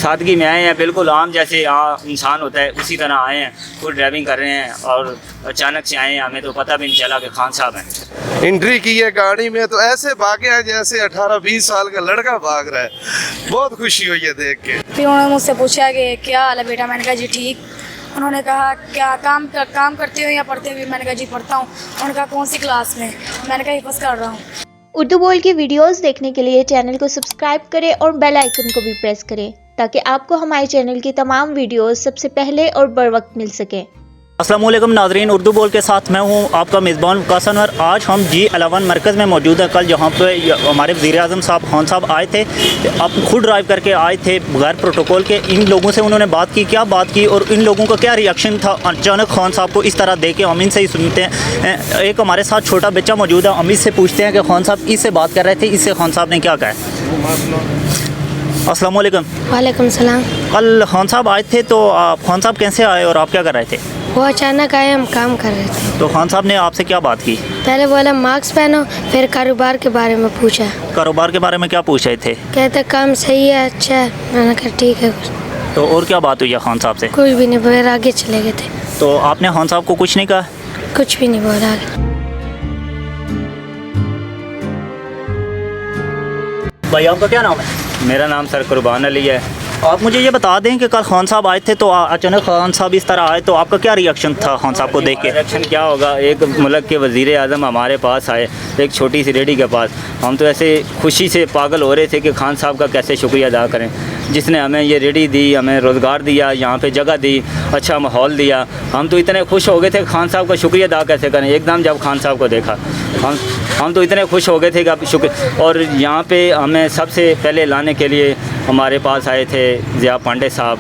سادگی میں آئے ہیں, بالکل عام جیسے انسان ہوتا ہے اسی طرح آئے ہیں, خود ڈرائیونگ کر رہے ہیں اور اچانک سے آئے ہیں, ہمیں تو پتہ بھی نہیں چلا کہ خان صاحب ہیں. انٹری کی ہے گاڑی میں تو ایسے بھاگے ہیں جیسے 18-20 سال کا لڑکا بھاگ رہا ہے. بہت خوشی ہوئی ہے دیکھ کے. پھر انہوں نے مجھ سے پوچھا کہ کیا حال ہے بیٹا, میں نے کہا جی ٹھیک. انہوں نے کہا کیا کام کرتے ہو یا پڑھتے ہوئے, میں نے کہا جی پڑھتا ہوں. انہوں نے کہا کون سی کلاس میں, میں نے کہا حفظ کر رہا ہوں. اردو بول کی ویڈیوز دیکھنے کے لیے چینل کو سبسکرائب کریں اور بیل آئیکن کو بھی پریس کریں تاکہ آپ کو ہمارے چینل کی تمام ویڈیوز سب سے پہلے اور بروقت مل سکیں. السلام علیکم ناظرین, اردو بول کے ساتھ میں ہوں آپ کا میزبان وقاص انور. آج ہم G11 مرکز میں موجود ہیں. کل جہاں پہ ہمارے وزیر اعظم صاحب خان صاحب آئے تھے, آپ خود ڈرائیو کر کے آئے تھے بغیر پروٹوکول کے. ان لوگوں سے انہوں نے بات کی, کیا بات کی اور ان لوگوں کا کیا ریئیکشن تھا اچانک خان صاحب کو اس طرح دیکھ کے, ہم ان سے ہی سنتے ہیں. ایک ہمارے ساتھ چھوٹا بچہ موجود ہے, ہم اس سے پوچھتے ہیں کہ خان صاحب اس سے بات کر رہے تھے, اس سے خان صاحب نے کیا کہا. السلام علیکم. وعلیکم السلام. کل خان صاحب آئے تھے تو خان صاحب کیسے آئے اور آپ کیا کر رہے تھے؟ وہ اچانک آئے, ہم کام کر رہے تھے. تو خان صاحب نے آپ سے کیا بات کی؟ پہلے بولا ماسک پہنو, پھر کاروبار کے بارے میں پوچھا. کاروبار کے بارے میں کیا پوچھ رہے تھے؟ کہتے کام صحیح ہے, اچھا ہے. میں نے کہا ٹھیک ہے. تو اور کیا بات ہوئی ہے خان صاحب سے؟ کچھ بھی نہیں, بغیر آگے چلے گئے تھے. تو آپ نے خان صاحب کو کچھ نہیں کہا؟ کچھ بھی نہیں بولا آگے. بھائی آپ کا کیا نام ہے؟ میرا نام سر قربان علی ہے. آپ مجھے یہ بتا دیں کہ کل خان صاحب آئے تھے تو اچانک خان صاحب اس طرح آئے تو آپ کا کیا ریئیکشن تھا خان صاحب کو دیکھ کے؟ ریئیکشن کیا ہوگا, ایک ملک کے وزیر اعظم ہمارے پاس آئے ایک چھوٹی سی ریڈی کے پاس. ہم تو ایسے خوشی سے پاگل ہو رہے تھے کہ خان صاحب کا کیسے شکریہ ادا کریں, جس نے ہمیں یہ ریڈی دی, ہمیں روزگار دیا, یہاں پہ جگہ دی, اچھا ماحول دیا. ہم تو اتنے خوش ہو گئے تھے, خان صاحب کا شکریہ ادا کیسے کریں. ایک دم جب خان صاحب کو دیکھا ہم تو اتنے خوش ہو گئے تھے کہ اب شکر. اور یہاں پہ ہمیں سب سے پہلے لانے کے لیے ہمارے پاس آئے تھے ضیاء پانڈے صاحب.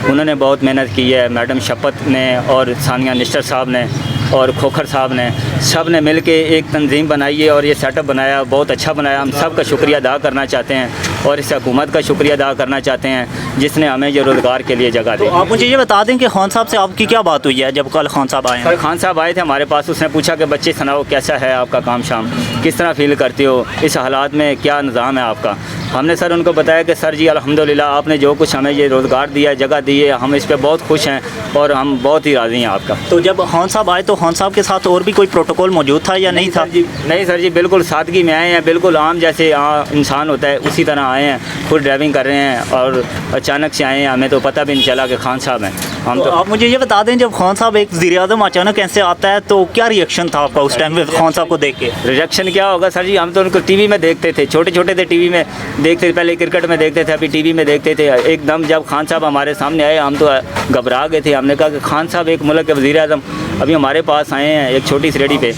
انہوں نے بہت محنت کی ہے, میڈم شپت نے اور ثانیہ نشتر صاحب نے اور کھوکھر صاحب نے, سب نے مل کے ایک تنظیم بنائی ہے اور یہ سیٹ اپ بنایا, بہت اچھا بنایا. ہم سب کا شکریہ ادا کرنا چاہتے ہیں اور اس حکومت کا شکریہ ادا کرنا چاہتے ہیں جس نے ہمیں یہ روزگار کے لیے جگہ دی. تو آپ مجھے یہ بتا دیں کہ خان صاحب سے آپ کی کیا بات ہوئی ہے جب کل خان صاحب آئے ہیں؟ خان صاحب آئے تھے ہمارے پاس, اس نے پوچھا کہ بچے سناؤ کیسا ہے آپ کا کام شام, کس طرح فیل کرتے ہو اس حالات میں, کیا نظام ہے آپ کا. ہم نے سر ان کو بتایا کہ سر جی الحمدللہ آپ نے جو کچھ ہمیں یہ روزگار دیا, جگہ دی ہے, ہم اس پہ بہت خوش ہیں اور ہم بہت ہی راضی ہیں آپ کا. تو جب خان صاحب آئے تو خان صاحب کے ساتھ اور بھی کوئی پروٹوکول موجود تھا یا نہیں تھا؟ نہیں سر جی, بالکل سادگی میں آئے ہیں, بالکل عام جیسے انسان ہوتا ہے اسی طرح آئے ہیں, خود ڈرائیونگ کر رہے ہیں اور اچانک سے آئے ہیں, ہمیں تو پتہ بھی نہیں چلا کہ خان صاحب ہیں. ہم تو آپ مجھے یہ بتا دیں جب خان صاحب ایک وزیر اعظم اچانک ایسے آتا ہے تو کیا ریئیکشن تھا آپ کا اس ٹائم خان صاحب کو دیکھ کے؟ ریئیکشن کیا ہوگا سر جی, ہم تو ان کو ٹی وی میں دیکھتے تھے, چھوٹے چھوٹے تھے, ٹی وی میں دیکھتے تھے, پہلے کرکٹ میں دیکھتے تھے, ابھی ٹی وی میں دیکھتے تھے. ایک دم جب خان صاحب ہمارے سامنے آئے ہم تو گھبرا گئے تھے. ہم نے کہا کہ خان صاحب ایک ملک کے وزیر اعظم ابھی ہمارے پاس آئے ہیں ایک چھوٹی سی ریڈی پہ.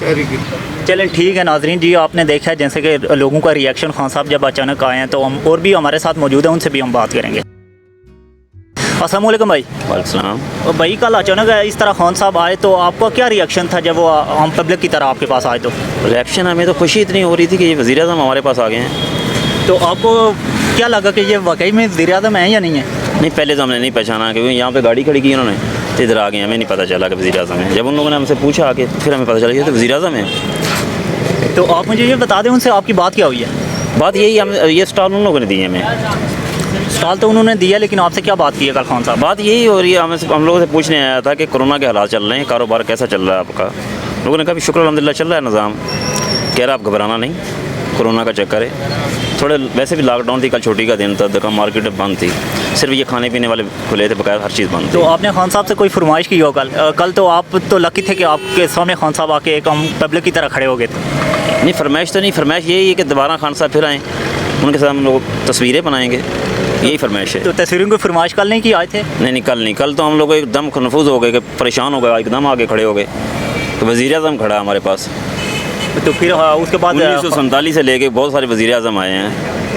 چلیں ٹھیک ہے ناظرین جی, آپ نے دیکھا ہے جیسے کہ لوگوں کا ریئیکشن خان صاحب جب اچانک آئے ہیں, تو ہم اور بھی ہمارے ساتھ موجود ہیں, ان سے بھی ہم بات کریں گے. السلام علیکم بھائی. وعلیکم السلام. بھائی کل اچانک اس طرح خان صاحب آئے تو آپ کا کیا ریئیکشن تھا جب وہ ہم پبلک کی طرح آپ کے پاس آئے؟ تو ریئیکشن ہمیں تو خوشی اتنی ہو رہی تھی کہ یہ وزیر اعظم ہمارے پاس آ گئے ہیں. تو آپ کو کیا لگا کہ یہ واقعی میں وزیر اعظم ہیں یا نہیں ہیں؟ نہیں, پہلے تو ہم نے نہیں پہچانا کیونکہ یہاں پہ گاڑی کھڑی کی انہوں نے, تو ادھر آ گئے, ہمیں نہیں پتہ چلا کہ وزیر اعظم ہیں. جب ان لوگوں نے ہم سے پوچھا آ کے پھر ہمیں پتہ چلا یہ تو وزیر اعظم ہیں. تو آپ مجھے یہ بتا دیں ان سے آپ کی بات کیا ہوئی ہے؟ بات یہی, ہم یہ اسٹال ان لوگوں نے دی ہے ہمیں. اسٹال تو انہوں نے دیا, لیکن آپ سے کیا بات کی ہے کل خان صاحب؟ بات یہی ہو رہی ہے, ہم لوگوں سے پوچھنے آیا تھا کہ کورونا کے حالات چل رہے ہیں, کاروبار کیسا چل رہا ہے آپ کا. لوگوں نے کہا بھی شکر الحمدللہ چل رہا ہے نظام. کہہ رہا آپ گھبرانا نہیں, کورونا کا چکر ہے. تھوڑے ویسے بھی لاک ڈاؤن تھی, کل چھوٹی کا دن تھا, دکان مارکیٹ بند تھی, صرف یہ کھانے پینے والے کھلے تھے, بقایا ہر چیز بند تھی. تو آپ نے خان صاحب سے کوئی فرمائش کی ہو کل تو آپ تو لکی تھے کہ آپ کے سامنے خان صاحب آ کے ایک ہم پبلک کی طرح کھڑے ہو گئے تھے. نہیں, فرمائش تو نہیں, فرمائش یہی ہے کہ دوبارہ خان صاحب پھر آئیں, ان کے ساتھ ہم لوگ تصویریں بنائیں گے, یہی فرمائش ہے. تو تصویروں کی فرمائش کل نہیں کی آئے تھے؟ نہیں, کل نہیں, کل تو ہم لوگ ایک دم کنفیوز ہو گئے کہ پریشان ہو گئے, ایک دم آگے کھڑے ہو گئے کہ وزیر اعظم کھڑا ہے ہمارے پاس. تو پھر اس کے بعد 1947 سے لے کے بہت سارے وزیر اعظم آئے ہیں,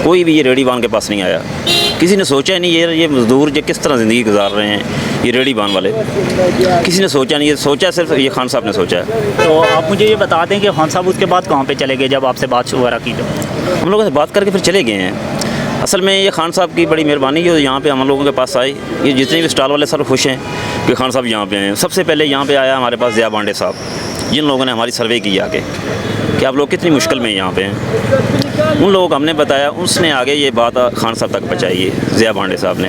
کوئی بھی یہ ریڈی بان کے پاس نہیں آیا. کسی نے سوچا نہیں یہ مزدور جو کس طرح زندگی گزار رہے ہیں, یہ ریڈی بان والے, کسی نے سوچا نہیں. یہ سوچا صرف یہ خان صاحب نے سوچا ہے. تو آپ مجھے یہ بتا دیں کہ خان صاحب اس کے بعد کہاں پہ چلے گئے جب آپ سے بات وغیرہ کی؟ تو ہم لوگوں سے بات کر کے پھر چلے گئے ہیں. اصل میں یہ خان صاحب کی بڑی مہربانی ہے یہاں پہ ہم لوگوں کے پاس آئی. یہ جتنے بھی اسٹال والے سب خوش ہیں کہ خان صاحب یہاں پہ ہیں. سب سے پہلے یہاں پہ آیا ہمارے پاس ضیاء پانڈے صاحب, جن لوگوں نے ہماری سروے کی آگے کہ آپ لوگ کتنی مشکل میں یہاں پہ ہیں. ان لوگوں کو ہم نے بتایا, اس نے آگے یہ بات خان صاحب تک پہنچائی ہے ضیاء پانڈے صاحب نے.